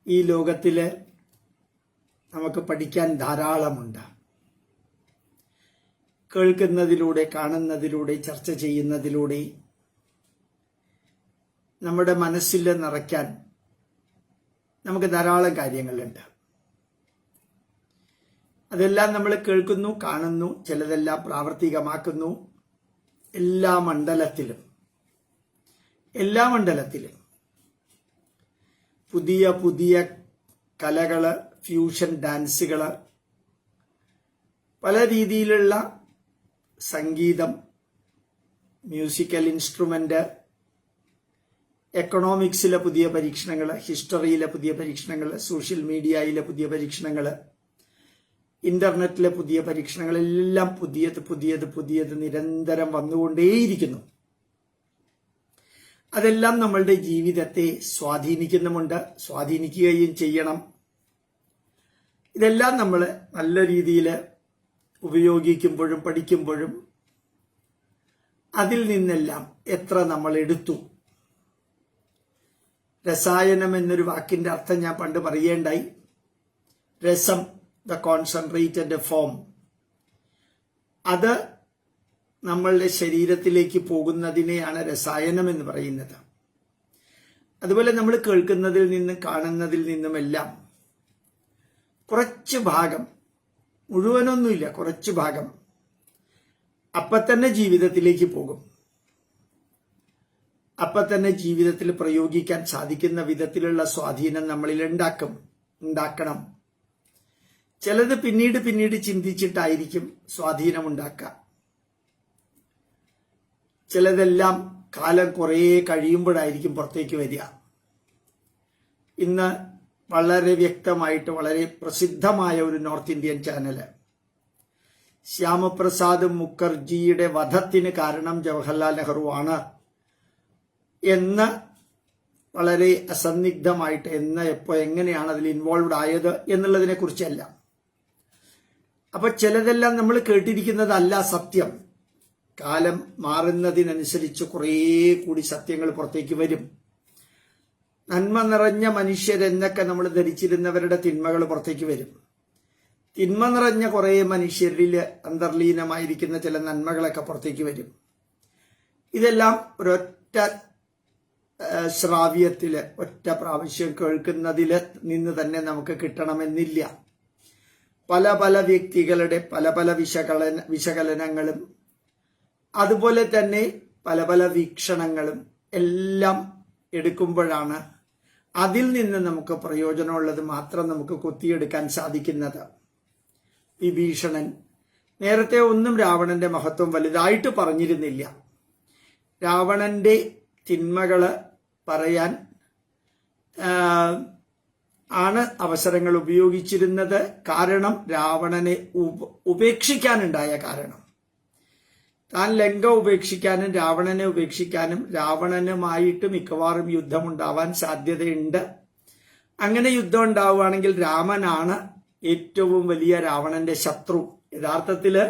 ഈ ലോകത്തിൽ നമുക്ക് പഠിക്കാൻ ധാരാളമുണ്ട്. കേൾക്കുന്നതിലൂടെ, കാണുന്നതിലൂടെ, ചർച്ച ചെയ്യുന്നതിലൂടെ നമ്മുടെ മനസ്സിൽ നിറയ്ക്കാൻ നമുക്ക് ധാരാളം കാര്യങ്ങളുണ്ട്. അതെല്ലാം നമ്മൾ കേൾക്കുന്നു, കാണുന്നു, ചിലതെല്ലാം പ്രാവർത്തികമാക്കുന്നു. എല്ലാ മണ്ഡലത്തിലും പുതിയ പുതിയ കലകള്, ഫ്യൂഷൻ ഡാൻസുകള്, പല രീതിയിലുള്ള സംഗീതം, മ്യൂസിക്കൽ ഇൻസ്ട്രുമെന്റ്, എക്കണോമിക്സിലെ പുതിയ പരീക്ഷണങ്ങൾ, ഹിസ്റ്ററിയിലെ പുതിയ പരീക്ഷണങ്ങൾ, സോഷ്യൽ മീഡിയയിലെ പുതിയ പരീക്ഷണങ്ങൾ, ഇന്റർനെറ്റിലെ പുതിയ പരീക്ഷണങ്ങൾ, എല്ലാം പുതിയത് നിരന്തരം വന്നുകൊണ്ടേയിരിക്കുന്നു. അതെല്ലാം നമ്മളുടെ ജീവിതത്തെ സ്വാധീനിക്കുന്നുമുണ്ട്, സ്വാധീനിക്കുകയും ചെയ്യണം. ഇതെല്ലാം നമ്മൾ നല്ല രീതിയിൽ ഉപയോഗിക്കുമ്പോഴും പഠിക്കുമ്പോഴും അതിൽ നിന്നെല്ലാം എത്ര നമ്മൾ എടുത്തു. രസായനം എന്നൊരു വാക്കിന്റെ അർത്ഥം ഞാൻ പണ്ട് പറയേണ്ടായി. രസം, ദ കോൺസെൻട്രേറ്റഡ് ഫോം, അത് നമ്മളുടെ ശരീരത്തിലേക്ക് പോകുന്നതിനെയാണ് രസായനം എന്ന് പറയുന്നത്. അതുപോലെ നമ്മൾ കേൾക്കുന്നതിൽ നിന്നും കാണുന്നതിൽ നിന്നുമെല്ലാം കുറച്ച് ഭാഗം, മുഴുവനൊന്നുമില്ല, കുറച്ച് ഭാഗം അപ്പം തന്നെ ജീവിതത്തിലേക്ക് പോകും. അപ്പം തന്നെ ജീവിതത്തിൽ പ്രയോഗിക്കാൻ സാധിക്കുന്ന വിധത്തിലുള്ള സ്വാധീനം നമ്മളിൽ ഉണ്ടാക്കണം. ചിലത് പിന്നീട് ചിന്തിച്ചിട്ടായിരിക്കും സ്വാധീനമുണ്ടാക്കുക. ചിലതെല്ലാം കാലം കുറേ കഴിയുമ്പോഴായിരിക്കും പുറത്തേക്ക് വരിക. ഇന്ന് വളരെ വ്യക്തമായിട്ട്, വളരെ പ്രസിദ്ധമായ ഒരു നോർത്ത് ഇന്ത്യൻ ചാനല്, ശ്യാമപ്രസാദ് മുഖർജിയുടെ വധത്തിന് കാരണം ജവഹർലാൽ നെഹ്റു ആണ് എന്ന് വളരെ അസന്നിഗ്ധമായിട്ട്, എപ്പോ എങ്ങനെയാണ് അതിൽ ഇൻവോൾവ്ഡ് ആയത് എന്നുള്ളതിനെ കുറിച്ചല്ല. അപ്പൊ ചിലതെല്ലാം നമ്മൾ കേട്ടിരിക്കുന്നതല്ല സത്യം. കാലം മാറുന്നതിനനുസരിച്ച് കുറേ കൂടി സത്യങ്ങൾ പുറത്തേക്ക് വരും. നന്മ നിറഞ്ഞ മനുഷ്യരെന്നൊക്കെ നമ്മൾ ധരിച്ചിരുന്നവരുടെ തിന്മകൾ പുറത്തേക്ക് വരും. തിന്മ നിറഞ്ഞ കുറേ മനുഷ്യരിൽ അന്തർലീനമായിരിക്കുന്ന ചില നന്മകളൊക്കെ പുറത്തേക്ക് വരും. ഇതെല്ലാം ഒരൊറ്റ ശ്രാവ്യത്തില്, ഒറ്റ പ്രാവശ്യം കേൾക്കുന്നതിൽ നിന്ന് തന്നെ നമുക്ക് കിട്ടണമെന്നില്ല. പല വ്യക്തികളുടെ പല വിശകലനങ്ങളും അതുപോലെ തന്നെ പല വീക്ഷണങ്ങളും എല്ലാം എടുക്കുമ്പോഴാണ് അതിൽ നിന്ന് നമുക്ക് പ്രയോജനമുള്ളത് മാത്രം നമുക്ക് കൊത്തിയെടുക്കാൻ സാധിക്കുന്നത്. വിഭീഷണൻ നേരത്തെ ഒന്നും രാവണന്റെ മഹത്വം വലുതായിട്ട് പറഞ്ഞിരുന്നില്ല. രാവണന്റെ തിന്മകള് പറയാൻ ആണ് അവസരങ്ങൾ ഉപയോഗിച്ചിരുന്നത്. കാരണം രാവണനെ ഉപേക്ഷിക്കാനുണ്ടായ കാരണം, താൻ ലങ്ക ഉപേക്ഷിക്കാനും രാവണനെ ഉപേക്ഷിക്കാനും രാവണനുമായിട്ട് മിക്കവാറും യുദ്ധമുണ്ടാവാൻ സാധ്യതയുണ്ട്. അങ്ങനെ യുദ്ധം ഉണ്ടാവുകയാണെങ്കിൽ രാമനാണ് ഏറ്റവും വലിയ രാവണന്റെ ശത്രു. യഥാർത്ഥത്തില്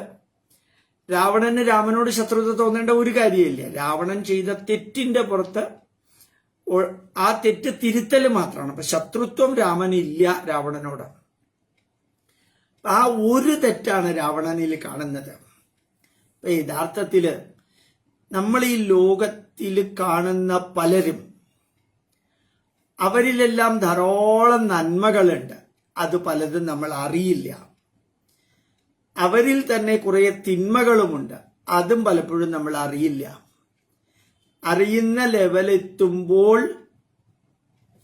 രാവണന് രാമനോട് ശത്രുത തോന്നേണ്ട ഒരു കാര്യമില്ല. രാവണൻ ചെയ്ത തെറ്റിന്റെ പുറത്ത് ആ തെറ്റ് തിരുത്തൽ മാത്രമാണ്. അപ്പൊ ശത്രുത്വം രാമനില്ല രാവണനോട്. ആ ഒരു തെറ്റാണ് രാവണനിൽ കാണുന്നത്. യഥാർത്ഥത്തില് നമ്മൾ ഈ ലോകത്തിൽ കാണുന്ന പലരും, അവരിലെല്ലാം ധാരാളം നന്മകളുണ്ട്. അത് പലതും നമ്മൾ അറിയില്ല. അവരിൽ തന്നെ കുറെ തിന്മകളുമുണ്ട്. അതും പലപ്പോഴും നമ്മൾ അറിയില്ല. അറിയുന്ന ലെവലെത്തുമ്പോൾ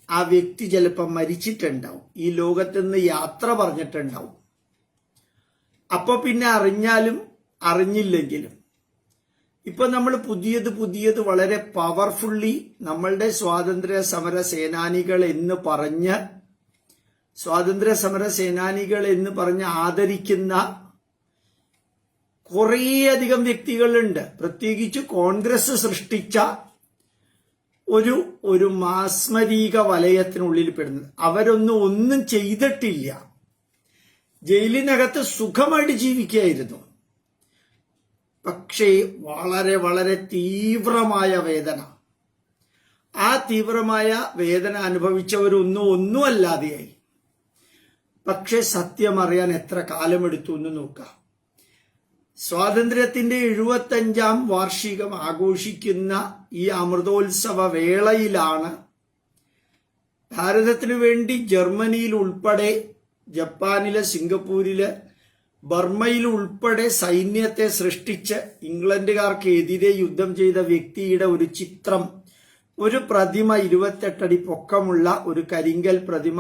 ആ വ്യക്തി ചിലപ്പോൾ മരിച്ചിട്ടുണ്ടാവും, ഈ ലോകത്തുനിന്ന് യാത്ര പറഞ്ഞിട്ടുണ്ടാവും. അപ്പൊ പിന്നെ അറിഞ്ഞാലും അറിഞ്ഞില്ലെങ്കിലും ഇപ്പൊ നമ്മൾ പുതിയത് വളരെ പവർഫുള്ളി നമ്മളുടെ സ്വാതന്ത്ര്യ സമര സേനാനികൾ എന്ന് പറഞ്ഞ് ആദരിക്കുന്ന കുറേയധികം വ്യക്തികളുണ്ട്. പ്രത്യേകിച്ച് കോൺഗ്രസ് സൃഷ്ടിച്ച ഒരു മാസ്മരീക വലയത്തിനുള്ളിൽ പെടുന്നത്. ഒന്നും ചെയ്തിട്ടില്ല, ജയിലിനകത്ത് സുഖമായിട്ട് ജീവിക്കുകയായിരുന്നു. പക്ഷേ വളരെ തീവ്രമായ വേദന, ആ തീവ്രമായ വേദന അനുഭവിച്ചവരൊന്നുമല്ലാതെയായി. പക്ഷെ സത്യം അറിയാൻ എത്ര കാലമെടുത്തു എന്ന് നോക്കാം. സ്വാതന്ത്ര്യത്തിന്റെ 75ാം വാർഷികം ആഘോഷിക്കുന്ന ഈ അമൃതോത്സവ വേളയിലാണ് ഭാരതത്തിനു വേണ്ടി ജർമ്മനിയിൽ ഉൾപ്പെടെ, ജപ്പാനിലെ, സിംഗപ്പൂരില്, ബർമ്മയിൽ ഉൾപ്പെടെ സൈന്യത്തെ സൃഷ്ടിച്ച് ഇംഗ്ലണ്ടുകാർക്ക് എതിരെ യുദ്ധം ചെയ്ത വ്യക്തിയുടെ ഒരു ചിത്രം, ഒരു പ്രതിമ, 28 അടി പൊക്കമുള്ള ഒരു കരിങ്കൽ പ്രതിമ,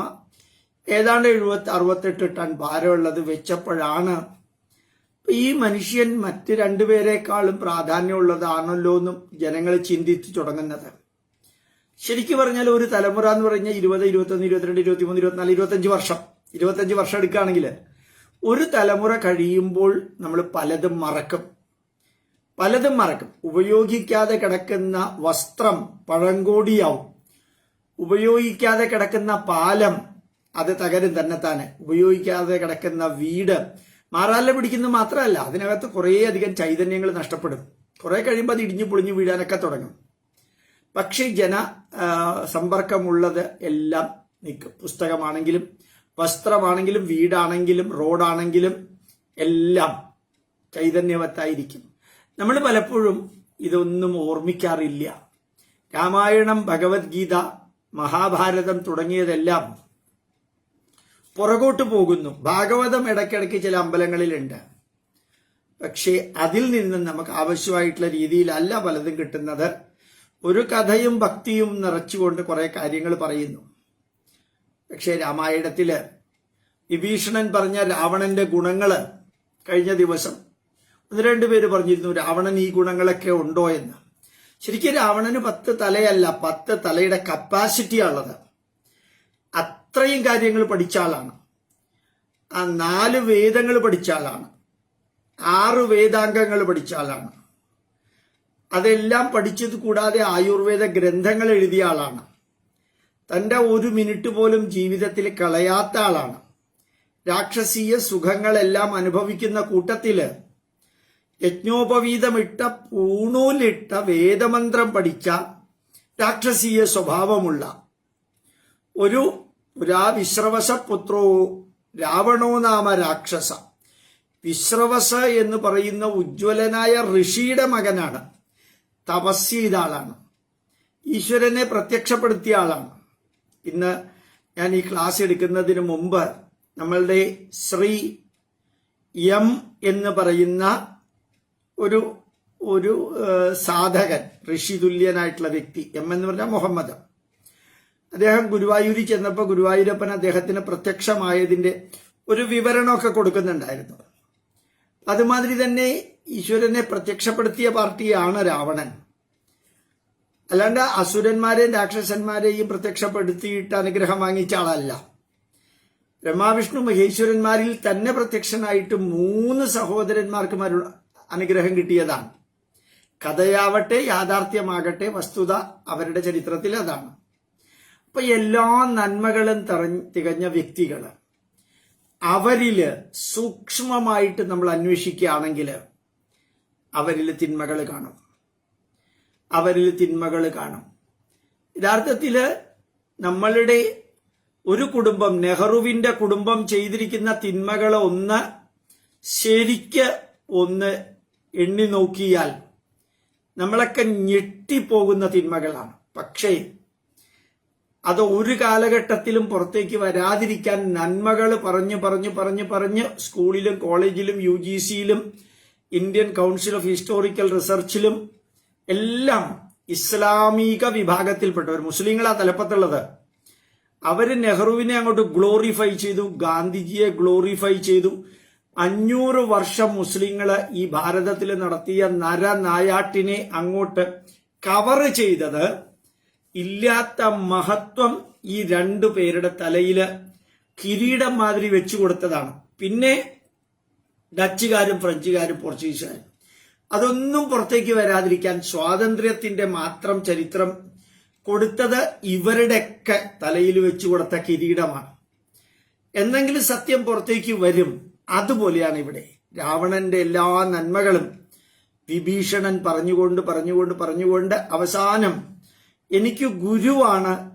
ഏതാണ്ട് 68 ടൺ ഭാരമുള്ളത് വെച്ചപ്പോഴാണ് ഈ മനുഷ്യൻ മറ്റ് രണ്ടുപേരെക്കാളും പ്രാധാന്യമുള്ളതാണല്ലോ എന്നും ജനങ്ങൾ ചിന്തിച്ചു തുടങ്ങുന്നത്. ശരിക്കും പറഞ്ഞാൽ ഒരു തലമുറ എന്ന് പറഞ്ഞാൽ 20, 21, 22, 23, 24, 25 വർഷം എടുക്കുകയാണെങ്കിൽ ഒരു തലമുറ കഴിയുമ്പോൾ നമ്മൾ പലതും മറക്കും. ഉപയോഗിക്കാതെ കിടക്കുന്ന വസ്ത്രം പഴങ്കോടിയാവും. ഉപയോഗിക്കാതെ കിടക്കുന്ന പാലം അത് തകരും തന്നെത്താനെ. ഉപയോഗിക്കാതെ കിടക്കുന്ന വീട് മാറാല പിടിക്കുന്നത് മാത്രമല്ല, അതിനകത്ത് കുറേയധികം ചൈതന്യങ്ങൾ നഷ്ടപ്പെടും. കുറെ കഴിയുമ്പോൾ അത് ഇടിഞ്ഞു പൊളിഞ്ഞു വീഴാനൊക്കെ തുടങ്ങും. പക്ഷേ സമ്പർക്കമുള്ളത് എല്ലാം നിൽക്കും. പുസ്തകമാണെങ്കിലും, വസ്ത്രമാണെങ്കിലും, വീടാണെങ്കിലും, റോഡാണെങ്കിലും എല്ലാം ചൈതന്യവത്തായിരിക്കും. നമ്മൾ പലപ്പോഴും ഇതൊന്നും ഓർമ്മിക്കാറില്ല. രാമായണം, ഭഗവത്ഗീത, മഹാഭാരതം തുടങ്ങിയതെല്ലാം പുറകോട്ട് പോകുന്നു. ഭാഗവതം ഇടയ്ക്കിടയ്ക്ക് ചില അമ്പലങ്ങളിലുണ്ട്. പക്ഷേ അതിൽ നിന്ന് നമുക്ക് ആവശ്യമായിട്ടുള്ള രീതിയിലല്ല പലതും കിട്ടുന്നത്. ഒരു കഥയും ഭക്തിയും നിറച്ചുകൊണ്ട് കുറെ കാര്യങ്ങൾ പറയുന്നു. പക്ഷേ രാമായണത്തില് വിഭീഷണൻ പറഞ്ഞ രാവണന്റെ ഗുണങ്ങള് കഴിഞ്ഞ ദിവസം 1-2 പേര് പറഞ്ഞിരുന്നു, രാവണൻ ഈ ഗുണങ്ങളൊക്കെ ഉണ്ടോ എന്ന്. ശരിക്കും രാവണന് 10 തലയല്ല, 10 തലയുടെ കപ്പാസിറ്റിയാണുള്ളത്. അത്രയും കാര്യങ്ങൾ പഠിച്ച ആളാണ്. 4 വേദങ്ങൾ പഠിച്ച ആളാണ്. 6 വേദാംഗങ്ങൾ പഠിച്ച ആളാണ്. അതെല്ലാം പഠിച്ചത് കൂടാതെ ആയുർവേദ ഗ്രന്ഥങ്ങൾ എഴുതിയ ആളാണ്. തന്റെ 1 മിനിറ്റ് പോലും ജീവിതത്തിൽ കളയാത്ത ആളാണ്. രാക്ഷസീയ സുഖങ്ങളെല്ലാം അനുഭവിക്കുന്ന കൂട്ടത്തില് യജ്ഞോപവീതമിട്ട പൂണൂലിട്ട വേദമന്ത്രം പഠിച്ച രാക്ഷസീയ സ്വഭാവമുള്ള ഒരു വിശ്രവസ പുത്രോ രാവണോ നാമ രാക്ഷസ. വിശ്രവസ എന്ന് പറയുന്ന ഉജ്ജ്വലനായ ഋഷിയുടെ മകനാണ്. തപസ് ചെയ്ത ആളാണ്. ഈശ്വരനെ പ്രത്യക്ഷപ്പെടുത്തിയ ആളാണ്. ഇന്ന് ഞാൻ ഈ ക്ലാസ് എടുക്കുന്നതിന് മുമ്പ് നമ്മളുടെ ശ്രീ എം എന്ന് പറയുന്ന ഒരു സാധകൻ, ഋഷി തുല്യനായിട്ടുള്ള വ്യക്തി, എം എന്ന് പറഞ്ഞാൽ മുഹമ്മദ്, അദ്ദേഹം ഗുരുവായൂരിൽ ചെന്നപ്പോൾ ഗുരുവായൂരപ്പൻ അദ്ദേഹത്തിന് പ്രത്യക്ഷമായതിന്റെ ഒരു വിവരണമൊക്കെ കൊടുക്കുന്നുണ്ടായിരുന്നു. അതുമാതിരി തന്നെ ഈശ്വരനെ പ്രത്യക്ഷപ്പെടുത്തിയ പാർട്ടിയാണ് രാവണൻ. അല്ലാണ്ട് അസുരന്മാരെയും രാക്ഷസന്മാരെയും പ്രത്യക്ഷപ്പെടുത്തിയിട്ട് അനുഗ്രഹം വാങ്ങിച്ച ആളല്ല. ബ്രഹ്മാവിഷ്ണു മഹേശ്വരന്മാരിൽ തന്നെ പ്രത്യക്ഷനായിട്ട് 3 സഹോദരന്മാർക്കും അനുഗ്രഹം കിട്ടിയതാണ്. കഥയാവട്ടെ യാഥാർത്ഥ്യമാകട്ടെ, വസ്തുത അവരുടെ ചരിത്രത്തിൽ അതാണ്. അപ്പൊ എല്ലാ നന്മകളും തികഞ്ഞ വ്യക്തികള്, അവരില് സൂക്ഷ്മമായിട്ട് നമ്മൾ അന്വേഷിക്കുകയാണെങ്കിൽ അവരിൽ തിന്മകൾ കാണും. യഥാർത്ഥത്തില് നമ്മളുടെ ഒരു കുടുംബം, നെഹ്റുവിന്റെ കുടുംബം ചെയ്തിരിക്കുന്ന തിന്മകൾ ശരിക്ക് എണ്ണി നോക്കിയാൽ നമ്മളൊക്കെ ഞെട്ടിപ്പോകുന്ന തിന്മകളാണ്. പക്ഷേ അത് ഒരു കാലഘട്ടത്തിലും പുറത്തേക്ക് വരാതിരിക്കാൻ നന്മകൾ പറഞ്ഞ് സ്കൂളിലും കോളേജിലും UGCയിലും ഇന്ത്യൻ കൗൺസിൽ ഓഫ് ഹിസ്റ്റോറിക്കൽ റിസർച്ചിലും എല്ലാം ഇസ്ലാമിക വിഭാഗത്തിൽപ്പെട്ടവർ, മുസ്ലിങ്ങളാ തലപ്പത്തുള്ളത്, അവര് നെഹ്റുവിനെ അങ്ങോട്ട് ഗ്ലോറിഫൈ ചെയ്തു, ഗാന്ധിജിയെ ഗ്ലോറിഫൈ ചെയ്തു. 500 വർഷം മുസ്ലിങ്ങള് ഈ ഭാരതത്തിൽ നടത്തിയ നരനായാട്ടിനെ അങ്ങോട്ട് കവർ ചെയ്തത് ഇല്ലാത്ത മഹത്വം ഈ 2 പേരുടെ തലയില് കിരീടം മാതിരി വെച്ചു കൊടുത്തതാണ്. പിന്നെ ഡച്ചുകാരും ഫ്രഞ്ചുകാരും പോർച്ചുഗീസുകാരും അതൊന്നും പുറത്തേക്ക് വരാതിരിക്കാൻ സ്വാതന്ത്ര്യത്തിന്റെ മാത്രം ചരിത്രം കൊടുത്തത് ഇവരുടെയൊക്കെ തലയിൽ വെച്ചു കൊടുത്ത കിരീടമാണ്. എന്നെങ്കിലും സത്യം പുറത്തേക്ക് വരും. അതുപോലെയാണ് ഇവിടെ രാവണന്റെ എല്ലാ നന്മകളും വിഭീഷണൻ പറഞ്ഞുകൊണ്ട് അവസാനം എനിക്ക് ഗുരുവാണ്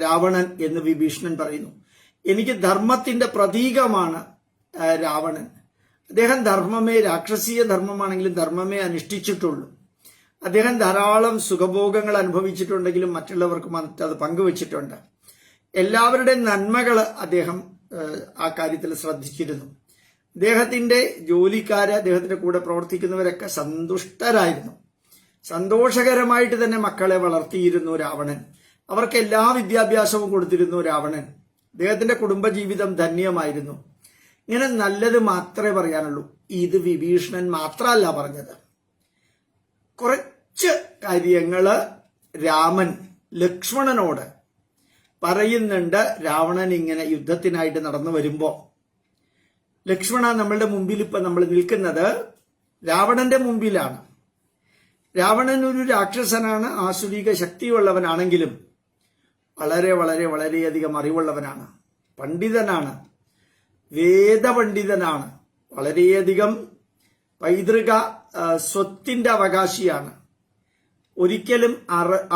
രാവണൻ എന്ന് വിഭീഷണൻ പറയുന്നു. എനിക്ക് ധർമ്മത്തിന്റെ പ്രതീകമാണ് രാവണൻ. അദ്ദേഹം ധർമ്മമേ, രാക്ഷസീയ ധർമ്മമാണെങ്കിലും ധർമ്മമേ അനുഷ്ഠിച്ചിട്ടുള്ളൂ. അദ്ദേഹം ധാരാളം സുഖഭോഗങ്ങൾ അനുഭവിച്ചിട്ടുണ്ടെങ്കിലും മറ്റുള്ളവർക്ക് മറ്റത് പങ്കുവച്ചിട്ടുണ്ട്. എല്ലാവരുടെയും നന്മകൾ അദ്ദേഹം ആ കാര്യത്തിൽ ശ്രദ്ധിച്ചിരുന്നു. അദ്ദേഹത്തിന്റെ ജോലിക്കാര്, അദ്ദേഹത്തിന്റെ കൂടെ പ്രവർത്തിക്കുന്നവരൊക്കെ സന്തുഷ്ടരായിരുന്നു. സന്തോഷകരമായിട്ട് തന്നെ മക്കളെ വളർത്തിയിരുന്നു രാവണൻ. അവർക്ക് എല്ലാ വിദ്യാഭ്യാസവും കൊടുത്തിരുന്നു രാവണൻ. അദ്ദേഹത്തിന്റെ കുടുംബജീവിതം ധന്യമായിരുന്നു. ഇങ്ങനെ നല്ലത് മാത്രമേ പറയാനുള്ളൂ. ഇത് വിഭീഷണൻ മാത്രമല്ല പറഞ്ഞത്. കുറച്ച് കാര്യങ്ങള് രാമൻ ലക്ഷ്മണനോട് പറയുന്നുണ്ട്. രാവണൻ ഇങ്ങനെ യുദ്ധത്തിനായിട്ട് നടന്നു വരുമ്പോ, ലക്ഷ്മണ, നമ്മളുടെ മുമ്പിൽ ഇപ്പൊ നമ്മൾ നിൽക്കുന്നത് രാവണന്റെ മുമ്പിലാണ്. രാവണൻ ഒരു രാക്ഷസനാണ്, ആസുരിക ശക്തിയുള്ളവനാണെങ്കിലും വളരെ വളരെ വളരെയധികം അറിവുള്ളവനാണ്, പണ്ഡിതനാണ്, വേദപണ്ഡിതനാണ്, വളരെയധികം പൈതൃക സ്വത്തിന്റെ അവകാശിയാണ്. ഒരിക്കലും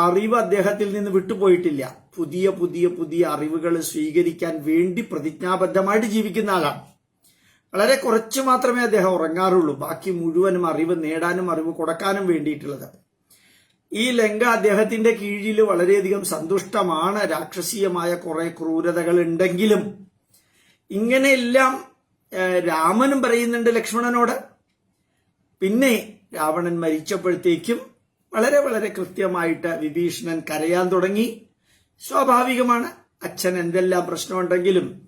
അറിവ് അദ്ദേഹത്തിൽ നിന്ന് വിട്ടുപോയിട്ടില്ല. പുതിയ പുതിയ പുതിയ അറിവുകൾ സ്വീകരിക്കാൻ വേണ്ടി പ്രതിജ്ഞാബദ്ധമായിട്ട് ജീവിക്കുന്ന ആളാണ്. വളരെ കുറച്ച് മാത്രമേ അദ്ദേഹം ഉറങ്ങാറുള്ളൂ. ബാക്കി മുഴുവനും അറിവ് നേടാനും അറിവ് കൊടുക്കാനും വേണ്ടിയിട്ടുള്ളത്. ഈ ലങ്ക അദ്ദേഹത്തിന്റെ കീഴിൽ വളരെയധികം സന്തുഷ്ടമാണ്. രാക്ഷസീയമായ കുറെ ക്രൂരതകൾ ഉണ്ടെങ്കിലും ഇങ്ങനെയെല്ലാം രാമനും പറയുന്നുണ്ട് ലക്ഷ്മണനോട്. പിന്നെ രാവണൻ മരിച്ചപ്പോഴത്തേക്കും വളരെ വളരെ കൃത്യമായിട്ട് വിഭീഷണൻ കരയാൻ തുടങ്ങി. സ്വാഭാവികമാണ്. അച്ഛൻ എന്തെല്ലാം പ്രശ്നമുണ്ടെങ്കിലും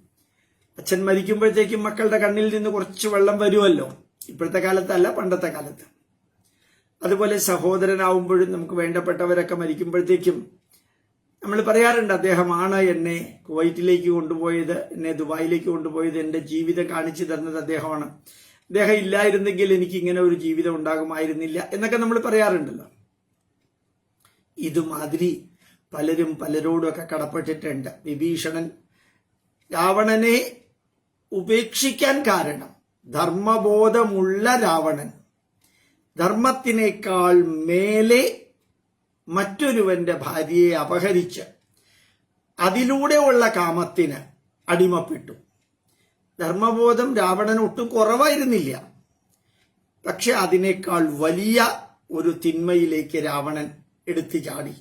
അച്ഛൻ മരിക്കുമ്പോഴത്തേക്കും മക്കളുടെ കണ്ണിൽ നിന്ന് കുറച്ച് വെള്ളം വരുമല്ലോ. ഇപ്പോഴത്തെ കാലത്തല്ല, പണ്ടത്തെ കാലത്ത്. അതുപോലെ സഹോദരനാവുമ്പോഴും നമുക്ക് വേണ്ടപ്പെട്ടവരൊക്കെ മരിക്കുമ്പോഴത്തേക്കും നമ്മൾ പറയാറുണ്ട്, അദ്ദേഹമാണ് എന്നെ കുവൈറ്റിലേക്ക് കൊണ്ടുപോയത്, എന്നെ ദുബായിലേക്ക് കൊണ്ടുപോയത്, എന്റെ ജീവിതം കാണിച്ചു തന്നത് അദ്ദേഹമാണ്. അദ്ദേഹം ഇല്ലായിരുന്നെങ്കിൽ എനിക്ക് ഇങ്ങനെ ഒരു ജീവിതം ഉണ്ടാകുമായിരുന്നില്ല എന്നൊക്കെ നമ്മൾ പറയാറുണ്ടല്ലോ. ഇതുമാതിരി പലരും പലരോടൊക്കെ കടപ്പെട്ടിട്ടുണ്ട്. വിഭീഷണൻ രാവണനെ ഉപേക്ഷിക്കാൻ കാരണം ധർമ്മബോധമുള്ള രാവണൻ ധർമ്മത്തിനേക്കാൾ മേലെ മറ്റൊരുവന്റെ ഭാര്യയെ അപഹരിച്ച് അതിലൂടെയുള്ള കാമത്തിന് അടിമപ്പെട്ടു. ധർമ്മബോധം രാവണന് ഒട്ടും കുറവായിരുന്നില്ല. പക്ഷെ അതിനേക്കാൾ വലിയ ഒരു തിന്മയിലേക്ക് രാവണൻ എടുത്തു ചാടി.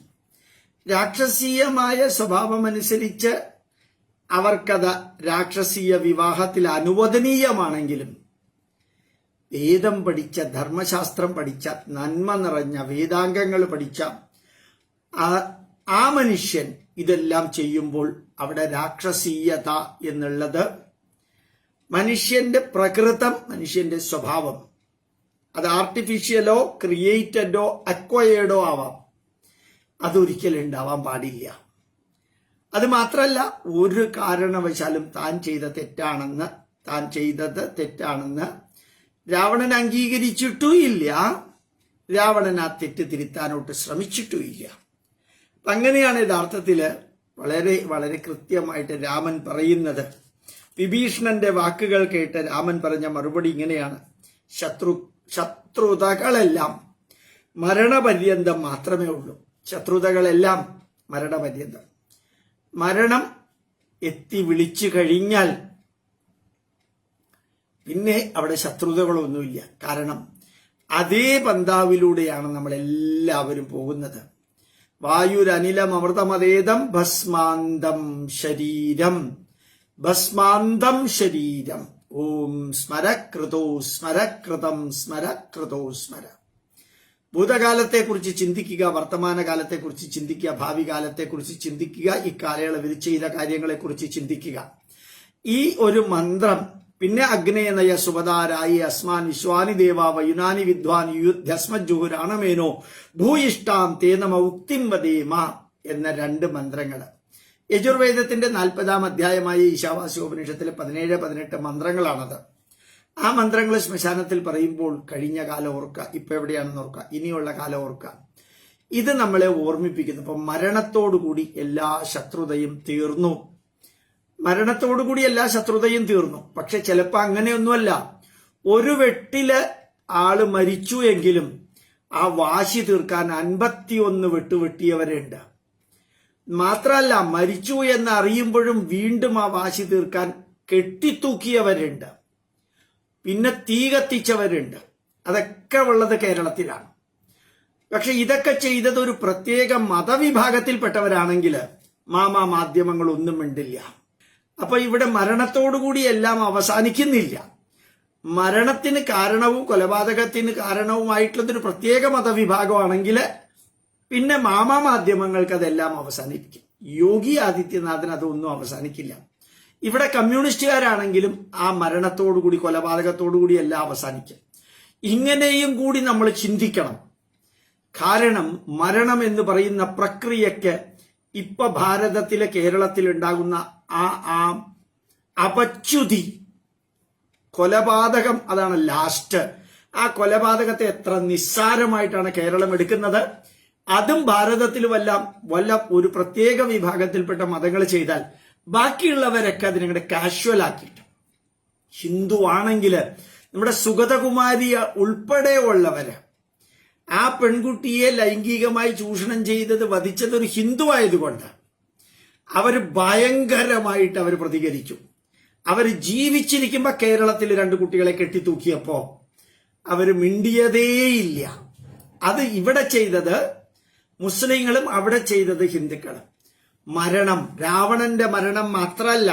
രാക്ഷസീയമായ സ്വഭാവമനുസരിച്ച് അവർക്കത് രാക്ഷസീയ വിവാഹത്തിൽ അനുവദനീയമാണെങ്കിലും വേദം പഠിച്ച, ധർമ്മശാസ്ത്രം പഠിച്ച, നന്മ നിറഞ്ഞ വേദാംഗങ്ങൾ പഠിച്ച ആ മനുഷ്യൻ ഇതെല്ലാം ചെയ്യുമ്പോൾ അവിടെ രാക്ഷസീയത എന്നുള്ളത് മനുഷ്യന്റെ പ്രകൃതം, മനുഷ്യന്റെ സ്വഭാവം, അത് ആർട്ടിഫിഷ്യലോ ക്രിയേറ്റഡോ അക്വയേർഡോ ആവാം. അതൊരിക്കലും ഉണ്ടാവാൻ പാടില്ല. അത് മാത്രമല്ല, ഒരു കാരണവശാലും താൻ ചെയ്തത് തെറ്റാണെന്ന് രാവണൻ അംഗീകരിച്ചിട്ടുമില്ല. രാവണൻ ആ തെറ്റ് തിരുത്താനോട്ട് ശ്രമിച്ചിട്ടുമില്ല. അപ്പൊ അങ്ങനെയാണ് യഥാർത്ഥത്തില് വളരെ വളരെ കൃത്യമായിട്ട് രാമൻ പറയുന്നത്. വിഭീഷണന്റെ വാക്കുകൾ കേട്ട് രാമൻ പറഞ്ഞ മറുപടി ഇങ്ങനെയാണ്: ശത്രുതകളെല്ലാം മരണപര്യന്തം മാത്രമേ ഉള്ളൂ. ശത്രുതകളെല്ലാം മരണപര്യന്തം. മരണം എത്തി വിളിച്ചു കഴിഞ്ഞാൽ പിന്നെ അവിടെ ശത്രുതകളൊന്നുമില്ല. കാരണം അതേ പന്താവിലൂടെയാണ് നമ്മൾ എല്ലാവരും പോകുന്നത്. വായുരനിലം അമൃതമതേദം ഭസ്മാന്തം ശരീരം, ഭസ്മാന്തം ശരീരം. ഓം സ്മരകൃതോ സ്മരകൃതം സ്മരകൃതോ സ്മര. ഭൂതകാലത്തെക്കുറിച്ച് ചിന്തിക്കുക, വർത്തമാനകാലത്തെക്കുറിച്ച് ചിന്തിക്കുക, ഭാവി കാലത്തെക്കുറിച്ച് ചിന്തിക്കുക, ഇക്കാലയളവിൽ ചെയ്ത കാര്യങ്ങളെക്കുറിച്ച് ചിന്തിക്കുക. ഈ ഒരു മന്ത്രം. പിന്നെ അഗ്നേനയ സുപതാരായി അസ്മാൻ വിശ്വാനി ദേവ വയുനാനി വിദ്വാൻ യുദ്ധസ്മജ്ജുഹുരാണമേനോ ഭൂയിഷ്ടാം തേനമ ഉക്തിം വദേമ എന്ന 2 മന്ത്രങ്ങൾ. യജുർവേദത്തിന്റെ 40-ാം അധ്യായമായ ഈശാവാസ്യോപനിഷത്തിലെ 17-18 മന്ത്രങ്ങളാണത്. ആ മന്ത്രങ്ങൾ ശ്മശാനത്തിൽ പറയുമ്പോൾ കഴിഞ്ഞ കാലം ഓർക്കുക, ഇപ്പൊ എവിടെയാണെന്ന് ഓർക്കുക, ഇനിയുള്ള കാലം ഓർക്കുക. ഇത് നമ്മളെ ഓർമ്മിപ്പിക്കുന്നു. അപ്പൊ മരണത്തോടുകൂടി എല്ലാ ശത്രുതയും തീർന്നു. മരണത്തോടുകൂടി എല്ലാ ശത്രുതയും തീർന്നു. പക്ഷെ ചിലപ്പോ അങ്ങനെയൊന്നുമല്ല. ഒരു വെട്ടില് ആള് മരിച്ചു എങ്കിലും ആ വാശി തീർക്കാൻ 51 വെട്ടുവെട്ടിയവരുണ്ട്. മാത്രമല്ല, മരിച്ചു എന്ന് അറിയുമ്പോഴും വീണ്ടും ആ വാശി തീർക്കാൻ കെട്ടിത്തൂക്കിയവരുണ്ട്. പിന്നെ തീ കത്തിച്ചവരുണ്ട്. അതൊക്കെ ഉള്ളത് കേരളത്തിലാണ്. പക്ഷെ ഇതൊക്കെ ചെയ്തത് ഒരു പ്രത്യേക മതവിഭാഗത്തിൽപ്പെട്ടവരാണെങ്കിൽ മാധ്യമങ്ങളൊന്നും മിണ്ടില്ല. അപ്പൊ ഇവിടെ മരണത്തോടുകൂടി എല്ലാം അവസാനിക്കുന്നില്ല. മരണത്തിന് കാരണവും കൊലപാതകത്തിന് കാരണവുമായിട്ടുള്ളതൊരു പ്രത്യേക മതവിഭാഗമാണെങ്കിൽ പിന്നെ മാധ്യമങ്ങൾക്ക് അതെല്ലാം അവസാനിപ്പിക്കും. യോഗി ആദിത്യനാഥിന് അതൊന്നും അവസാനിക്കില്ല. ഇവിടെ കമ്മ്യൂണിസ്റ്റുകാരാണെങ്കിലും ആ മരണത്തോടുകൂടി കൊലപാതകത്തോടുകൂടി എല്ലാം അവസാനിക്കും. ഇങ്ങനെയും കൂടി നമ്മൾ ചിന്തിക്കണം. കാരണം മരണം എന്ന് പറയുന്ന പ്രക്രിയക്ക് ഇപ്പൊ ഭാരതത്തിലെ കേരളത്തിൽ ഉണ്ടാകുന്ന ആ അപച്യുതി, കൊലപാതകം, അതാണ് ലാസ്റ്റ്. ആ കൊലപാതകത്തെ എത്ര നിസ്സാരമായിട്ടാണ് കേരളം എടുക്കുന്നത്. അതും ഭാരതത്തിൽ വല്ല ഒരു പ്രത്യേക വിഭാഗത്തിൽപ്പെട്ട മതങ്ങൾ ചെയ്താൽ ബാക്കിയുള്ളവരൊക്കെ അതിനെ കാഷ്വൽ ആക്കിയിട്ട്, ഹിന്ദു ആണെങ്കിൽ നമ്മുടെ സുഗതകുമാരി ഉൾപ്പെടെ ഉള്ളവര് ആ പെൺകുട്ടിയെ ലൈംഗികമായി ചൂഷണം ചെയ്തത്, വധിച്ചത് ഒരു ഹിന്ദു ആയതുകൊണ്ട് അവര് ഭയങ്കരമായിട്ട് അവർ പ്രതികരിച്ചു. അവര് ജീവിച്ചിരിക്കുമ്പോ കേരളത്തിൽ 2 കുട്ടികളെ കെട്ടിത്തൂക്കിയപ്പോ അവര് മിണ്ടിയതേയില്ല. അത് ഇവിടെ ചെയ്തത് മുസ്ലിങ്ങളും അവിടെ ചെയ്തത് ഹിന്ദുക്കളും. മരണം, രാവണന്റെ മരണം മാത്രമല്ല,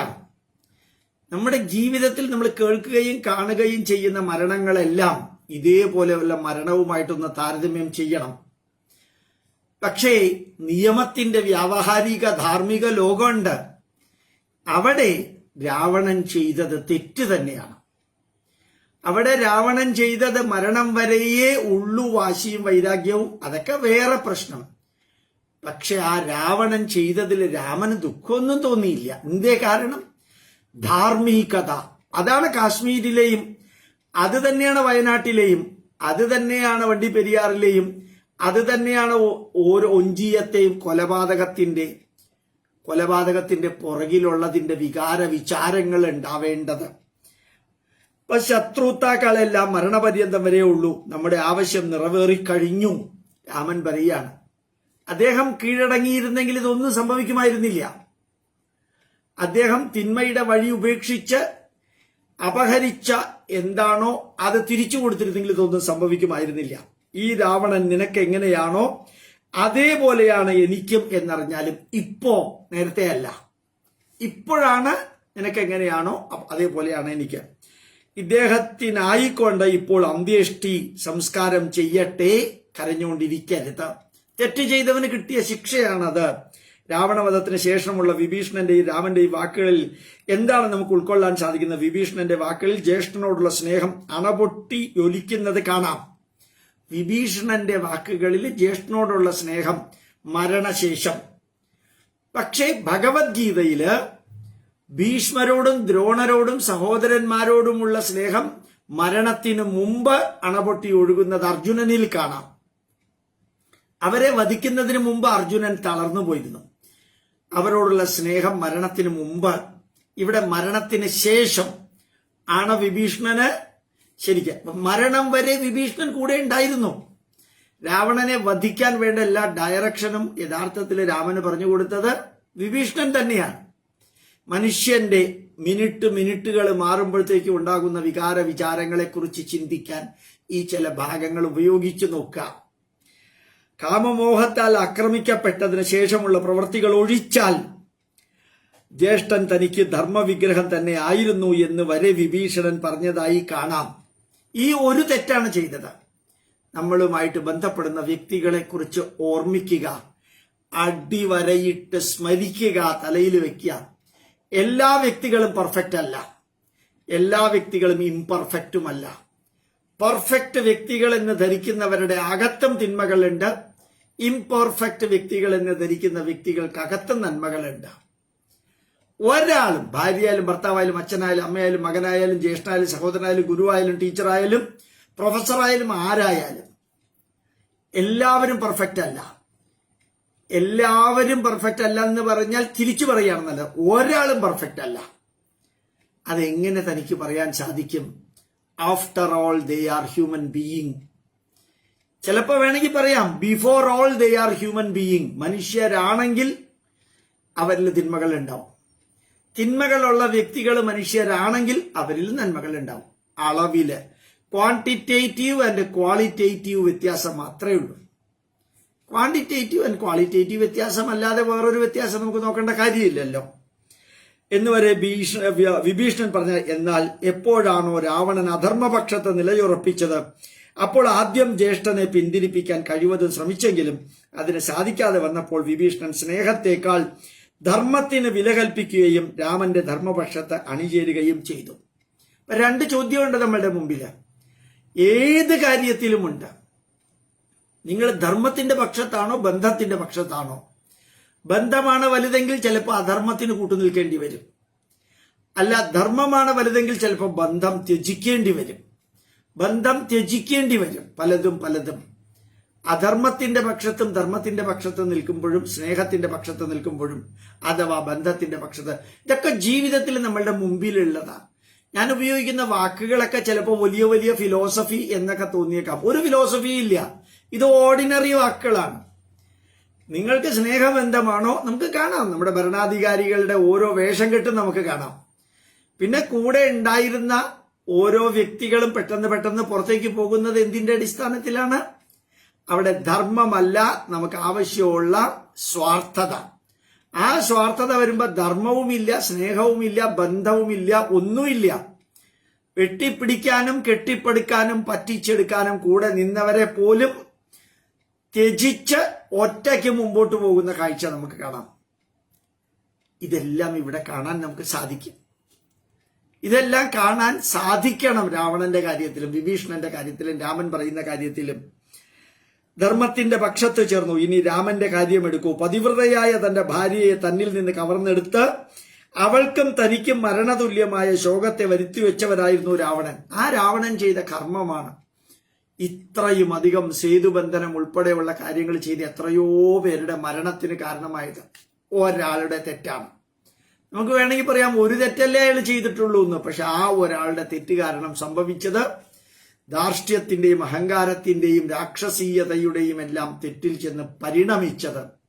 നമ്മുടെ ജീവിതത്തിൽ നമ്മൾ കേൾക്കുകയും കാണുകയും ചെയ്യുന്ന മരണങ്ങളെല്ലാം ഇതേപോലെയുള്ള മരണവുമായിട്ടൊന്ന് താരതമ്യം ചെയ്യണം. പക്ഷേ നിയമത്തിന്റെ വ്യാവഹാരിക ധാർമ്മിക ലോകമുണ്ട്. അവിടെ രാവണൻ ചെയ്തത് തെറ്റ് തന്നെയാണ്. അവിടെ രാവണൻ ചെയ്തത് മരണം വരെയേ ഉള്ളൂ, വാശിയും വൈരാഗ്യവും, അതൊക്കെ വേറെ പ്രശ്നം. പക്ഷെ ആ രാവണൻ ചെയ്തതിൽ രാമന് ദുഃഖമൊന്നും തോന്നിയില്ല. എന്തേ കാരണം? ധാർമ്മികത. അതാണ് കാശ്മീരിലെയും, അത് തന്നെയാണ് വയനാട്ടിലെയും, അത് തന്നെയാണ് വണ്ടിപ്പെരിയാറിലെയും, അത് തന്നെയാണ് ഓരോ ഒഞ്ചിയത്തെയും കൊലപാതകത്തിന്റെ പുറകിലുള്ളതിന്റെ വികാര വിചാരങ്ങൾ ഉണ്ടാവേണ്ടത്. ഇപ്പൊ ശത്രുത്താക്കളെല്ലാം മരണപര്യന്തം വരെ ഉള്ളൂ, നമ്മുടെ ആവശ്യം നിറവേറിക്കഴിഞ്ഞു. രാമൻ പറയാണ്, അദ്ദേഹം കീഴടങ്ങിയിരുന്നെങ്കിൽ ഇതൊന്നും സംഭവിക്കുമായിരുന്നില്ല. അദ്ദേഹം തിന്മയുടെ വഴി ഉപേക്ഷിച്ച് അപഹരിച്ച എന്താണോ അത് തിരിച്ചു കൊടുത്തിരുന്നെങ്കിൽ ഇതൊന്നും സംഭവിക്കുമായിരുന്നില്ല. ഈ രാവണൻ നിനക്ക് എങ്ങനെയാണോ അതേപോലെയാണ് എനിക്കും എന്നറിഞ്ഞാലും ഇപ്പോ, നേരത്തെ അല്ല, ഇപ്പോഴാണ് നിനക്ക് എങ്ങനെയാണോ അതേപോലെയാണ് എനിക്ക്. ഇദ്ദേഹത്തിനായിക്കൊണ്ട് ഇപ്പോൾ അന്ത്യേഷ്ടി സംസ്കാരം ചെയ്യട്ടെ, കരഞ്ഞുകൊണ്ടിരിക്കരുത്. തെറ്റ് ചെയ്തവന് കിട്ടിയ ശിക്ഷയാണത്. രാവണവധത്തിന് ശേഷമുള്ള വിഭീഷണന്റെയും രാമന്റെയും വാക്കുകളിൽ എന്താണ് നമുക്ക് ഉൾക്കൊള്ളാൻ സാധിക്കുന്നത്? വിഭീഷണന്റെ വാക്കുകളിൽ ജ്യേഷ്ഠനോടുള്ള സ്നേഹം അണപൊട്ടി ജ്വലിക്കുന്നത് കാണാം. വിഭീഷണന്റെ വാക്കുകളിൽ ജ്യേഷ്ഠനോടുള്ള സ്നേഹം മരണശേഷം. പക്ഷേ ഭഗവത്ഗീതയില് ഭീഷ്മരോടും ദ്രോണരോടും സഹോദരന്മാരോടുമുള്ള സ്നേഹം മരണത്തിനു മുമ്പ് അണപൊട്ടി ഒഴുകുന്നത് അർജുനനിൽ കാണാം. അവരെ വധിക്കുന്നതിന് മുമ്പ് അർജുനൻ തളർന്നു പോയിരുന്നു. അവരോടുള്ള സ്നേഹം മരണത്തിന് മുമ്പ്. ഇവിടെ മരണത്തിന് ശേഷം ആണ് വിഭീഷണന് ശരിക്കും. മരണം വരെ വിഭീഷണൻ കൂടെ ഉണ്ടായിരുന്നു. രാവണനെ വധിക്കാൻ വേണ്ട എല്ലാ ഡയറക്ഷനും യഥാർത്ഥത്തിൽ രാമന് പറഞ്ഞു കൊടുത്തത് വിഭീഷണൻ തന്നെയാണ്. മനുഷ്യന്റെ മിനിറ്റുകൾ മാറുമ്പോഴത്തേക്ക് ഉണ്ടാകുന്ന വികാര വിചാരങ്ങളെക്കുറിച്ച് ചിന്തിക്കാൻ ഈ ചില ഭാഗങ്ങൾ ഉപയോഗിച്ചു നോക്കാം. കാമമോഹത്താൽ ആക്രമിക്കപ്പെട്ടതിന് ശേഷമുള്ള പ്രവൃത്തികൾ ഒഴിച്ചാൽ ജ്യേഷ്ഠൻ തനിക്ക് ധർമ്മവിഗ്രഹം തന്നെ ആയിരുന്നു എന്ന് വരെ വിഭീഷണൻ പറഞ്ഞതായി കാണാം. ഈ ഒരു തെറ്റാണ് ചെയ്തത്. നമ്മളുമായിട്ട് ബന്ധപ്പെടുന്ന വ്യക്തികളെ കുറിച്ച് ഓർമ്മിക്കുക, അടിവരയിട്ട് സ്മരിക്കുക, തലയിൽ വെക്കുക. എല്ലാ വ്യക്തികളും പെർഫെക്റ്റ് അല്ല, എല്ലാ വ്യക്തികളും ഇംപെർഫെക്റ്റുമല്ല. പെർഫെക്റ്റ് വ്യക്തികൾ എന്ന് ധരിക്കുന്നവരുടെ അകത്തും തിന്മകളുണ്ട്. ഇംപെർഫെക്റ്റ് വ്യക്തികൾ എന്ന് ധരിക്കുന്ന വ്യക്തികൾക്ക് അകത്തും നന്മകളുണ്ട്. ഒരാളും, ഭാര്യയായാലും ഭർത്താവായാലും അച്ഛനായാലും അമ്മയായാലും മകനായാലും ജ്യേഷ്ഠനായാലും സഹോദരനായാലും ഗുരുവായാലും ടീച്ചറായാലും പ്രൊഫസറായാലും ആരായാലും എല്ലാവരും പെർഫെക്റ്റ് അല്ല. എല്ലാവരും പെർഫെക്റ്റ് അല്ല എന്ന് പറഞ്ഞാൽ തിരിച്ചു പറയുകയാണെന്നല്ല, ഒരാളും പെർഫെക്റ്റ് അല്ല. അതെങ്ങനെ തനിക്ക് പറയാൻ സാധിക്കും? After all they are human being. ചിലപ്പോൾ വേണമെങ്കിൽ പറയാം before all they are human being. മനുഷ്യരാണെങ്കിൽ അവരിൽ തിന്മകൾ ഉണ്ടാവും. തിന്മകളുള്ള വ്യക്തികൾ മനുഷ്യരാണെങ്കിൽ അവരിൽ നന്മകൾ ഉണ്ടാവും. അളവില് ക്വാണ്ടിറ്റേറ്റീവ് ആൻഡ് ക്വാളിറ്റേറ്റീവ് വ്യത്യാസം മാത്രമേ ഉള്ളൂ. ക്വാണ്ടിറ്റേറ്റീവ് ആൻഡ് ക്വാളിറ്റേറ്റീവ് വ്യത്യാസം അല്ലാതെ വേറൊരു വ്യത്യാസം നമുക്ക് നോക്കേണ്ട കാര്യമില്ലല്ലോ എന്ന് വരെ വിഭീഷണൻ പറഞ്ഞ. എന്നാൽ എപ്പോഴാണോ രാവണൻ അധർമ്മപക്ഷത്ത് നിലയുറപ്പിച്ചത് അപ്പോൾ ആദ്യം ജ്യേഷ്ഠനെ പിന്തിരിപ്പിക്കാൻ കഴിവതും ശ്രമിച്ചെങ്കിലും അതിന് സാധിക്കാതെ വന്നപ്പോൾ വിഭീഷണൻ സ്നേഹത്തേക്കാൾ ധർമ്മത്തിന് വില കൽപ്പിക്കുകയും രാമന്റെ ധർമ്മപക്ഷത്ത് അണിചേരുകയും ചെയ്തു. രണ്ട് ചോദ്യമുണ്ട് നമ്മളുടെ മുമ്പില്. ഏത് കാര്യത്തിലുമുണ്ട്. നിങ്ങൾ ധർമ്മത്തിന്റെ പക്ഷത്താണോ ബന്ധത്തിന്റെ പക്ഷത്താണോ? ബന്ധമാണ് വലുതെങ്കിൽ ചിലപ്പോൾ അധർമ്മത്തിന് കൂട്ടുനിൽക്കേണ്ടി വരും. അല്ല, ധർമ്മമാണ് വലുതെങ്കിൽ ചിലപ്പോൾ ബന്ധം ത്യജിക്കേണ്ടി വരും. ബന്ധം ത്യജിക്കേണ്ടി വരും പലതും. അധർമ്മത്തിന്റെ പക്ഷത്തും ധർമ്മത്തിന്റെ പക്ഷത്തും നിൽക്കുമ്പോഴും സ്നേഹത്തിന്റെ പക്ഷത്ത് നിൽക്കുമ്പോഴും അഥവാ ബന്ധത്തിന്റെ പക്ഷത്ത്, ഇതൊക്കെ ജീവിതത്തിൽ നമ്മളുടെ മുമ്പിലുള്ളതാണ്. ഞാൻ ഉപയോഗിക്കുന്ന വാക്കുകളൊക്കെ ചിലപ്പോൾ വലിയ വലിയ ഫിലോസഫി എന്നൊക്കെ തോന്നിയേക്കാം. ഒരു ഫിലോസഫി ഇല്ല. ഇത് ഓർഡിനറി വാക്കുകളാണ്. നിങ്ങൾക്ക് സ്നേഹബന്ധമാണോ നമുക്ക് കാണാം. നമ്മുടെ ഭരണാധികാരികളുടെ ഓരോ വേഷം കെട്ടും നമുക്ക് കാണാം. പിന്നെ കൂടെ ഉണ്ടായിരുന്ന ഓരോ വ്യക്തികളും പെട്ടെന്ന് പുറത്തേക്ക് പോകുന്നത് എന്തിന്റെ അടിസ്ഥാനത്തിലാണ്? അവിടെ ധർമ്മമല്ല നമുക്ക് ആവശ്യമുള്ള സ്വാർത്ഥത. ആ സ്വാർത്ഥത വരുമ്പോ ധർമ്മവുമില്ല, സ്നേഹവുമില്ല, ബന്ധവുമില്ല, ഒന്നുമില്ല. വെട്ടിപ്പിടിക്കാനും കെട്ടിപ്പടുക്കാനും പറ്റിച്ചെടുക്കാനും കൂടെ നിന്നവരെ പോലും ത്യജിച്ച് ഒറ്റയ്ക്ക് മുമ്പോട്ട് പോകുന്ന കാഴ്ച നമുക്ക് കാണാം. ഇതെല്ലാം ഇവിടെ കാണാൻ നമുക്ക് സാധിക്കും. ഇതെല്ലാം കാണാൻ സാധിക്കണം. രാവണന്റെ കാര്യത്തിലും വിഭീഷണന്റെ കാര്യത്തിലും രാമൻ പറയുന്ന കാര്യത്തിലും ധർമ്മത്തിന്റെ പക്ഷത്ത് ചേർന്നു. ഇനി രാമന്റെ കാര്യമെടുക്കൂ. പതിവ്രതയായ തന്റെ ഭാര്യയെ തന്നിൽ നിന്ന് കവർന്നെടുത്ത് അവൾക്കും തനിക്കും മരണതുല്യമായ ശോകത്തെ വരുത്തിവെച്ചവരായിരുന്നു രാവണൻ. ആ രാവണൻ ചെയ്ത കർമ്മമാണ് ഇത്രയും അധികം സേതുബന്ധനം ഉൾപ്പെടെയുള്ള കാര്യങ്ങൾ ചെയ്ത് എത്രയോ പേരുടെ മരണത്തിന് കാരണമായത് ഒരാളുടെ തെറ്റാണ്. നമുക്ക് വേണമെങ്കിൽ പറയാം ഒരു തെറ്റല്ലേ അയാൾ ചെയ്തിട്ടുള്ളൂ എന്ന്. പക്ഷെ ആ ഒരാളുടെ തെറ്റ് കാരണം സംഭവിച്ചത് ധാർഷ്ട്യത്തിന്റെയും അഹങ്കാരത്തിന്റെയും രാക്ഷസീയതയുടെയും എല്ലാം തെറ്റിൽ ചെന്ന് പരിണമിച്ചത്